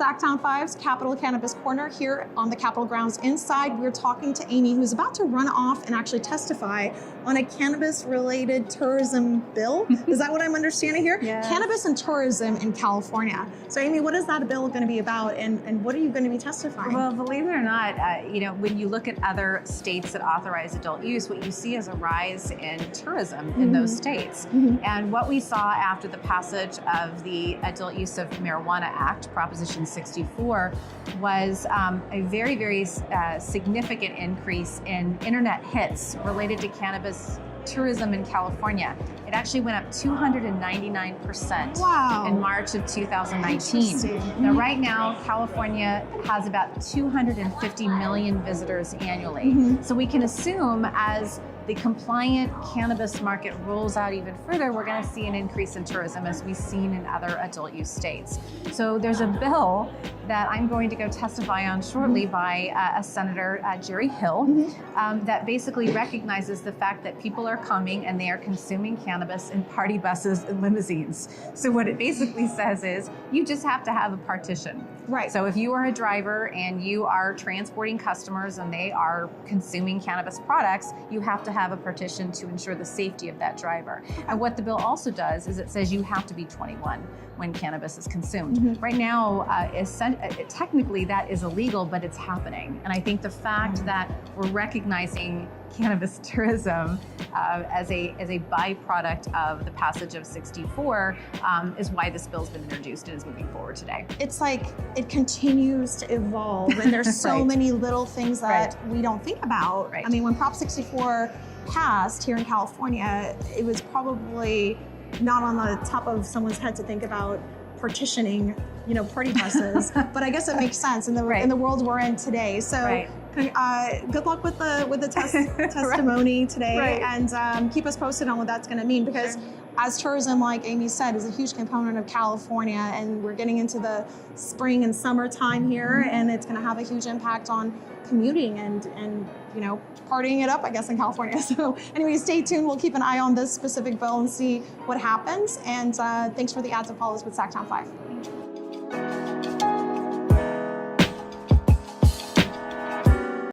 Sacktown 5's Capitol Cannabis Corner here on the Capitol grounds. Inside, we're talking to Amy, who's about to run off and actually testify on a cannabis-related tourism bill. Is that what I'm understanding here? Yes. Cannabis and tourism in California. So Amy, what is that bill going to be about, and what are you going to be testifying? Well, believe it or not, when you look at other states that authorize adult use, what you see is a rise in tourism in those states. And what we saw after the passage of the Adult Use of Marijuana Act, Proposition 64, was a very, very significant increase in internet hits related to cannabis tourism in California. It actually went up 299% in March of 2019. Now, right now, California has about 250 million visitors annually. So we can assume as the compliant cannabis market rolls out even further, we're going to see an increase in tourism as we've seen in other adult use states. So there's a bill that I'm going to go testify on shortly by a Senator, Jerry Hill, that basically recognizes the fact that people are coming and they are consuming cannabis in party buses and limousines. So what it basically says is you just have to have a partition. Right. So if you are a driver and you are transporting customers and they are consuming cannabis products, you have to have a partition to ensure the safety of that driver. And what the bill also does is it says you have to be 21 when cannabis is consumed. Right now, technically that is illegal, but it's happening. And I think the fact that we're recognizing cannabis tourism as a byproduct of the passage of 64 is why this bill's been introduced and is moving forward today. It's like it continues to evolve, and there's so many little things that we don't think about. I mean, when Prop 64 passed here in California, it was probably not on the top of someone's head to think about partitioning, party buses. But I guess it makes sense in the world we're in today. So good luck with the testimony today, and keep us posted on what that's going to mean, because as tourism, like Amy said, is a huge component of California, and we're getting into the spring and summertime here, and it's going to have a huge impact on commuting and partying it up, I guess, in California. So anyway, stay tuned. We'll keep an eye on this specific bill and see what happens. And thanks for the ads and follows with Sacktown 5.